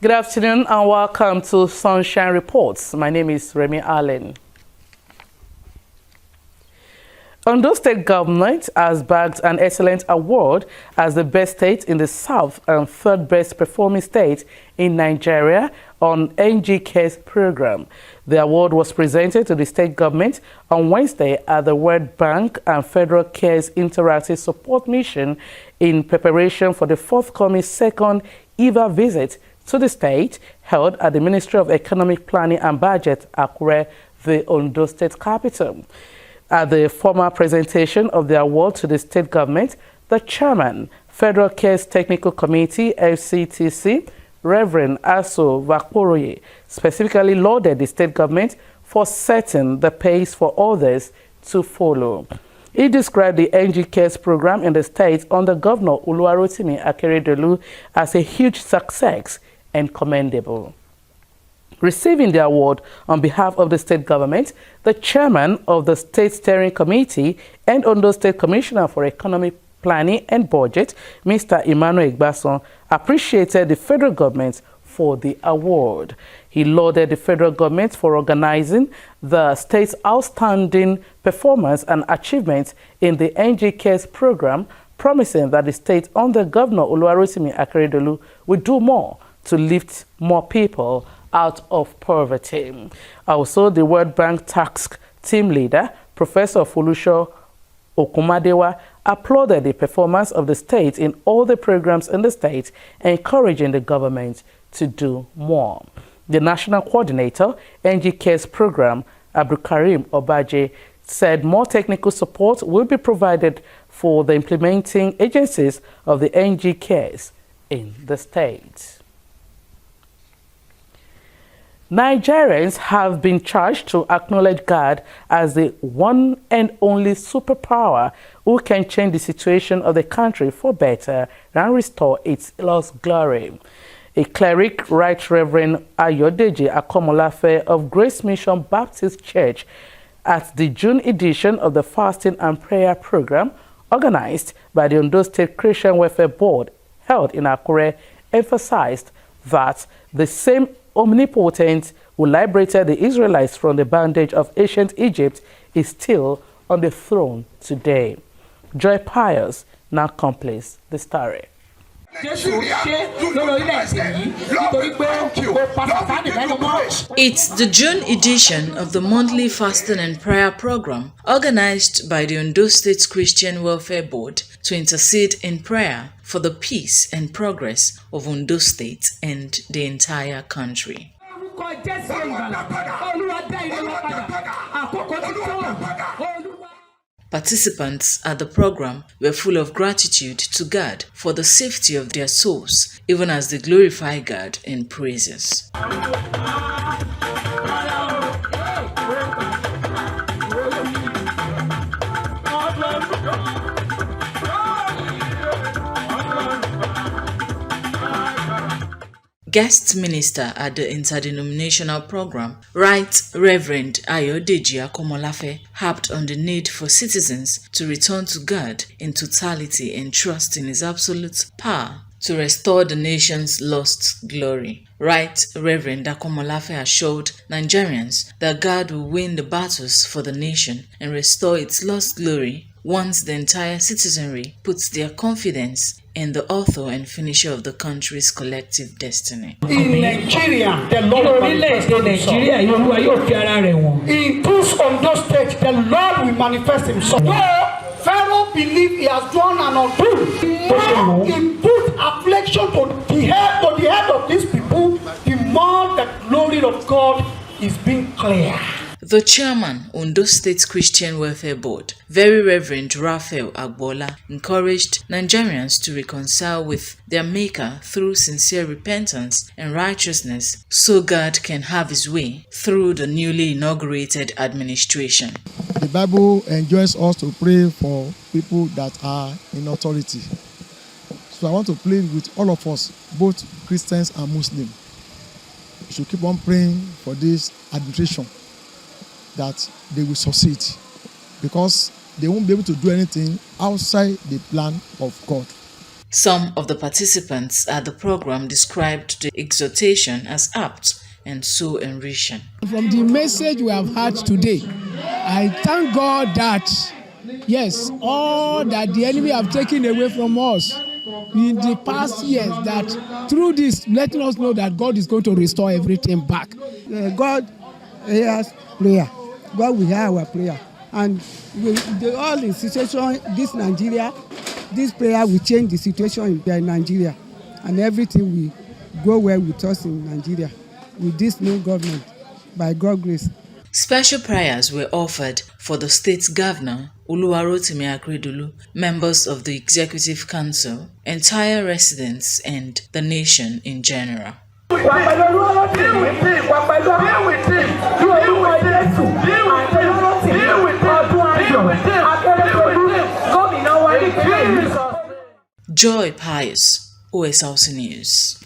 Good afternoon and welcome to Sunshine Reports. My name is Remy Allen. Ondo State Government has bagged an excellent award as the best state in the South and third best performing state in Nigeria on NGK's program. The award was presented to the state government on Wednesday at the World Bank and Federal Care's Interactive Support Mission in preparation for the forthcoming second EVA visit to the state held at the Ministry of Economic Planning and Budget, Akure, the Ondo State capital. At the formal presentation of the award to the state government, the chairman, Federal Care's Technical Committee, FCTC, Reverend Aso Vakoroye, specifically lauded the state government for setting the pace for others to follow. He described the NGK's program in the state under Governor Oluwarotimi Akeredolu as a huge success and commendable. Receiving the award on behalf of the state government, the chairman of the State Steering Committee and Ondo State Commissioner for Economic Planning and Budget, Mr. Emmanuel Igbason, appreciated the federal government for the award. He lauded the federal government for organizing the state's outstanding performance and achievements in the NGK's program, promising that the state under Governor Oluwarotimi Akeredolu will do more to lift more people out of poverty. Also, the World Bank Task Team Leader, Professor Folusho Okumadewa, applauded the performance of the state in all the programs in the state, encouraging the government to do more. The National Coordinator, NGK's program, Abdulkarim Obaje, said more technical support will be provided for the implementing agencies of the NGKs in the state. Nigerians have been charged to acknowledge God as the one and only superpower who can change the situation of the country for better and restore its lost glory. A cleric, Right Reverend Ayodeji Akomolafe of Grace Mission Baptist Church at the June edition of the Fasting and Prayer Program organized by the Ondo State Christian Welfare Board held in Akure, emphasized that the same omnipotent who liberated the Israelites from the bondage of ancient Egypt is still on the throne today. Joy Pius now completes the story. It's the June edition of the monthly fasting and prayer program organized by the Ondo State Christian Welfare Board to intercede in prayer for the peace and progress of Ondo State and the entire country. Participants at the program were full of gratitude to God for the safety of their souls, even as they glorify God in praises. Guest minister at the interdenominational program, Right Reverend Ayodeji Akomolafe, harped on the need for citizens to return to God in totality and trust in His absolute power to restore the nation's lost glory. Right Reverend Akomolafe assured Nigerians that God will win the battles for the nation and restore its lost glory once the entire citizenry puts their confidence in the author and finisher of the country's collective destiny. In Nigeria, the Lord will manifest Himself. In this Ondo State, the Lord will manifest Himself. Though Pharaoh believed he has done an undoing, he put affliction to the head of these people, the more the glory of God is being clear. The chairman, Ondo State Christian Welfare Board, Very Reverend Raphael Agbola, encouraged Nigerians to reconcile with their Maker through sincere repentance and righteousness so God can have His way through the newly inaugurated administration. The Bible enjoins us to pray for people that are in authority. So I want to plead with all of us, both Christians and Muslims. We should keep on praying for this administration, that they will succeed, because they won't be able to do anything outside the plan of God. Some of the participants at the program described the exhortation as apt and so enriching. From the message we have heard today, I thank God that, yes, all that the enemy have taken away from us in the past years, that through this, letting us know that God is going to restore everything back. God hears prayer. God will hear our prayer. And all the situation, this Nigeria, this prayer will change the situation in Nigeria. And everything will go well with us in Nigeria, with this new government, by God's grace. Special prayers were offered for the state governor, Oluwarotimi Akeredolu, members of the Executive Council, entire residents, and the nation in general. Joy Pius, Osrc News.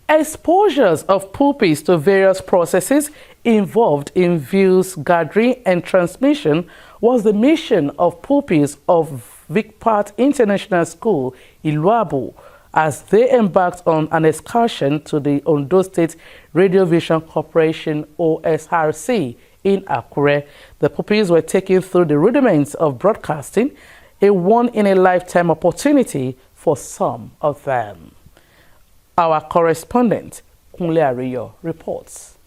Exposures of pupils to various processes involved in views gathering and transmission was the mission of pupils of Vicpart International School, Iluabu, as they embarked on an excursion to the Ondo State Radio Vision Corporation, Osrc, in Akure. The pupils were taken through the rudiments of broadcasting, a one-in-a-lifetime opportunity for some of them. Our correspondent, Kunle Ariyo, reports.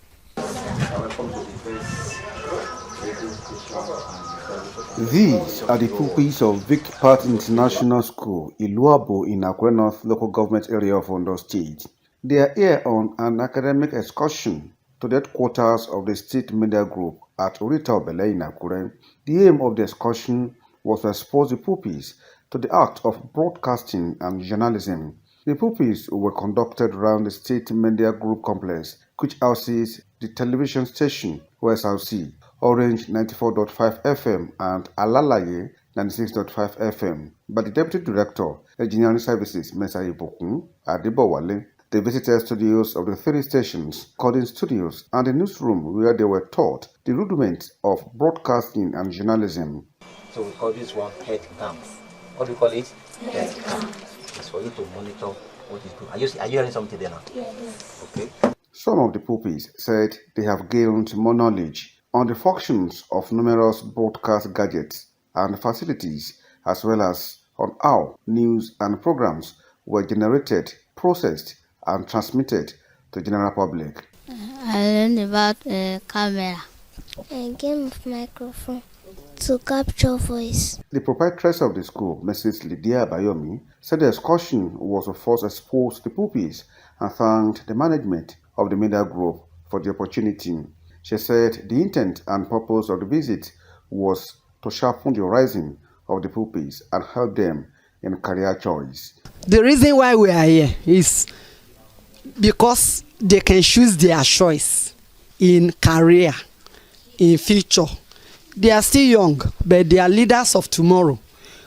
These are the pupils of Vicpart International School, Iluabu, in Akure North local government area of Ondo State. They are here on an academic excursion to the headquarters of the State Media Group at Orita Obele in Akure. The aim of the excursion was to expose the pupils to the art of broadcasting and journalism. The pupils were conducted around the State Media Group complex, which houses the television station Osrc, Orange 94.5 FM and Alalaye 96.5 FM, by the Deputy Director, Engineering Services, Mesa Ibokun Adebowale. They visited studios of the three stations, coding studios, and the newsroom where they were taught the rudiments of broadcasting and journalism. So we call this one head cam. What do we call it? Head cam. It's for you to monitor what is going on. Are you hearing something there now? Yes. Okay. Some of the pupils said they have gained more knowledge on the functions of numerous broadcast gadgets and facilities, as well as on how news and programs were generated, processed, and transmitted to the general public. I learned about a camera, a game of microphone to capture voice. The proprietress of the school, Mrs. Lydia Bayomi, said the excursion was to first expose the pupils and thanked the management of the media group for the opportunity. She said the intent and purpose of the visit was to sharpen the horizon of the pupils and help them in career choice. The reason why we are here is because they can choose their choice in career, in future. They are still young, but they are leaders of tomorrow.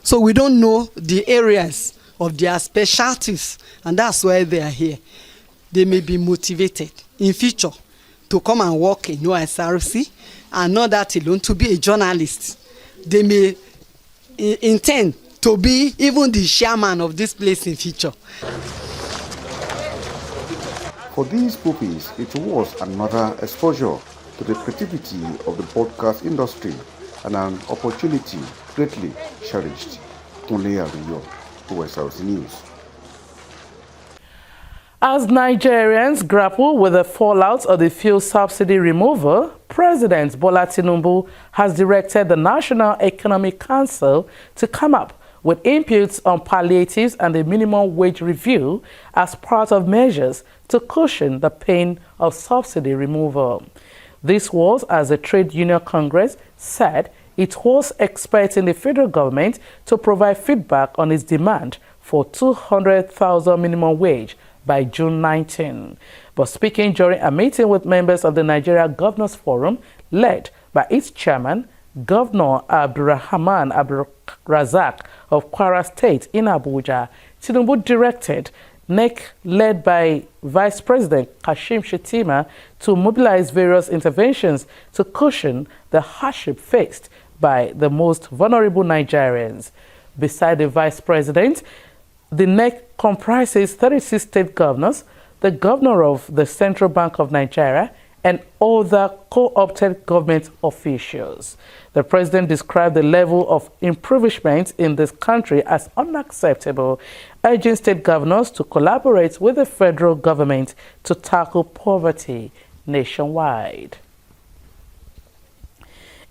So we don't know the areas of their specialties, and that's why they are here. They may be motivated in future to come and work in Osrc, and not that alone, to be a journalist. They may intend to be even the chairman of this place in future. For these pupils, it was another exposure to the creativity of the broadcast industry and an opportunity greatly cherished. Kunle Ariyo, Osrc News. As Nigerians grapple with the fallout of the fuel subsidy removal, President Bola Tinubu has directed the National Economic Council to come up with inputs on palliatives and the minimum wage review as part of measures to cushion the pain of subsidy removal. This was as the Trade Union Congress said it was expecting the federal government to provide feedback on its demand for 200,000 minimum wage by June 19. But speaking during a meeting with members of the Nigeria Governors Forum, led by its chairman, Governor Abdulrahman Abdulrazak of Kwara State in Abuja, Tinubu directed NEC, led by Vice President Kashim Shettima, to mobilize various interventions to cushion the hardship faced by the most vulnerable Nigerians. beside the vice president. The NEC comprises 36 state governors, the governor of the Central Bank of Nigeria, and other co-opted government officials. The president described the level of impoverishment in this country as unacceptable, urging state governors to collaborate with the federal government to tackle poverty nationwide.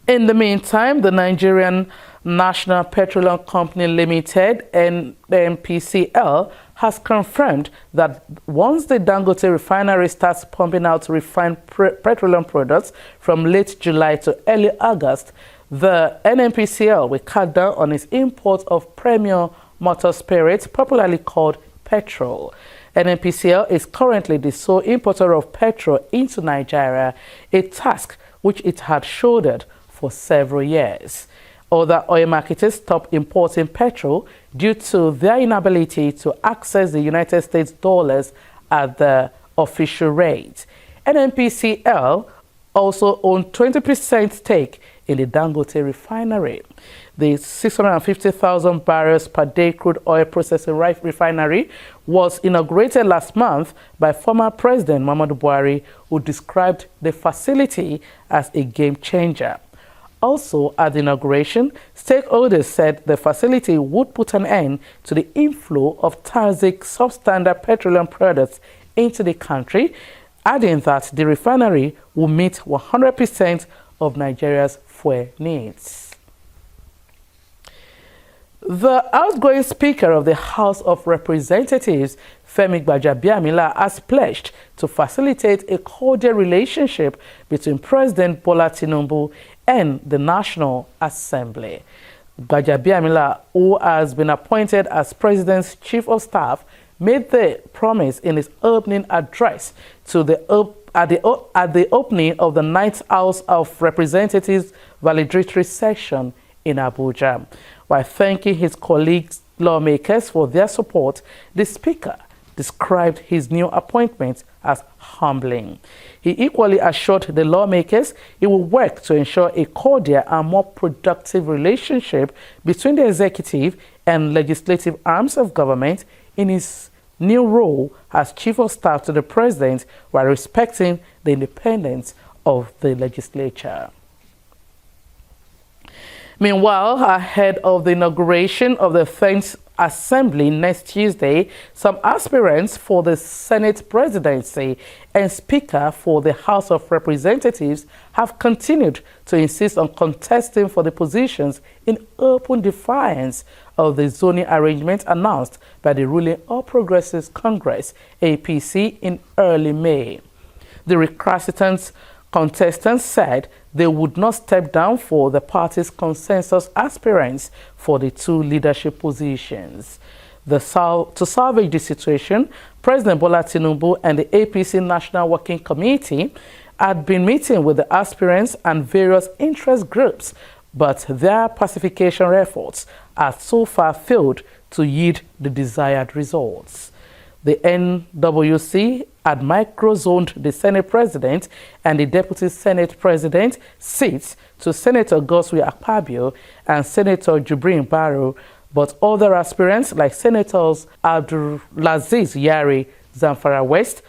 In the meantime, the Nigerian National Petroleum Company Limited, NNPCL, has confirmed that once the Dangote refinery starts pumping out refined petroleum products from late July to early August, the NNPCL will cut down on its import of premium motor spirits, popularly called petrol. NNPCL is currently the sole importer of petrol into Nigeria, a task which it had shouldered for several years. Other oil marketers stopped importing petrol due to their inability to access the United States dollars at the official rate. NNPCL also owned 20% stake in the Dangote refinery. The 650,000 barrels per day crude oil processing refinery was inaugurated last month by former President Muhammadu Buhari, who described the facility as a game changer. Also, at the inauguration, stakeholders said the facility would put an end to the inflow of toxic substandard petroleum products into the country, adding that the refinery will meet 100% of Nigeria's fuel needs. The outgoing Speaker of the House of Representatives, Femi Gbajabiamila, has pledged to facilitate a cordial relationship between President Bola Tinubu and the National Assembly. Gbajabiamila, who has been appointed as President's Chief of Staff, made the promise in his opening address to at the opening of the 9th House of Representatives valedictory session in Abuja. While thanking his colleagues lawmakers for their support, the Speaker described his new appointment as humbling. He equally assured the lawmakers he will work to ensure a cordial and more productive relationship between the executive and legislative arms of government in his new role as Chief of Staff to the President, while respecting the independence of the legislature. Meanwhile, ahead of the inauguration of the 10th Assembly next Tuesday, some aspirants for the Senate presidency and Speaker for the House of Representatives have continued to insist on contesting for the positions in open defiance of the zoning arrangement announced by the ruling All Progressives Congress, APC, in early May. The recalcitrant contestants said they would not step down for the party's consensus aspirants for the two leadership positions. To salvage the situation, President Bola Tinubu and the APC National Working Committee had been meeting with the aspirants and various interest groups, but their pacification efforts have so far failed to yield the desired results. The NWC had micro-zoned the Senate President and the Deputy Senate President seats to Senator Godswill Akpabio and Senator Jibrin Baro, but other aspirants like Senators Abdulaziz Yari, Zamfara West,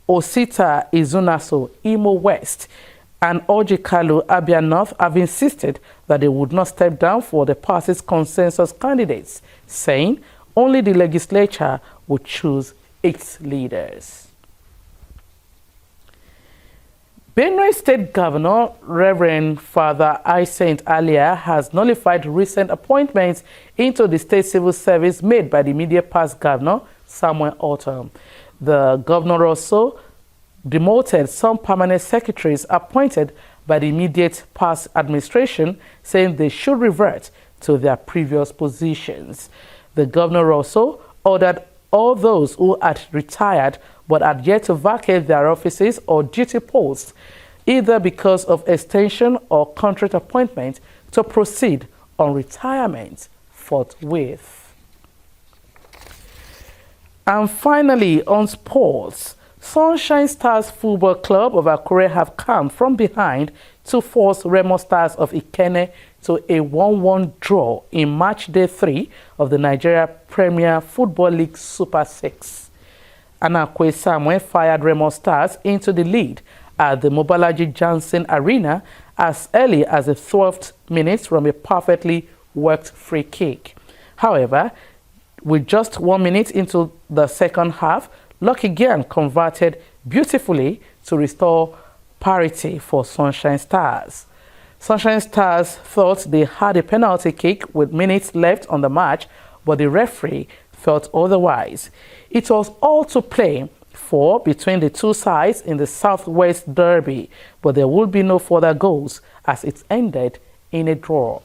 Osita Izunaso, Imo West, and Orji Kalu, Abia North, have insisted that they would not step down for the party's consensus candidates, saying only the legislature would choose its leaders. Benue State Governor Reverend Father Saint Alia has nullified recent appointments into the state civil service made by the immediate past governor, Samuel Ortom. The governor also demoted some permanent secretaries appointed by the immediate past administration, saying they should revert to their previous positions. The governor also ordered all those who had retired but had yet to vacate their offices or duty posts, either because of extension or contract appointment, to proceed on retirement forthwith. And finally, on sports, Sunshine Stars Football Club of Akure have come from behind to force Remo Stars of Ikenne to a 1-1 draw in match day 3 of the Nigeria Premier Football League Super 6. Anakwe Samuel fired Remo Stars into the lead at the Mobalaji Johnson Arena as early as the 12th minute from a perfectly worked free kick. However, with just 1 minute into the second half, Lucky Gian converted beautifully to restore parity for Sunshine Stars. Sunshine Stars thought they had a penalty kick with minutes left on the match, but the referee felt otherwise. It was all to play for between the two sides in the Southwest Derby, but there would be no further goals as it ended in a draw.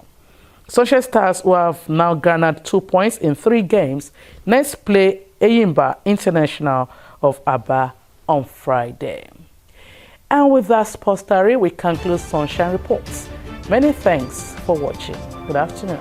Sunshine Stars, who have now garnered 2 points in 3 games, next play Eyimba International of Aba on Friday. And with that sports story, we conclude Sunshine Reports. Many thanks for watching. Good afternoon.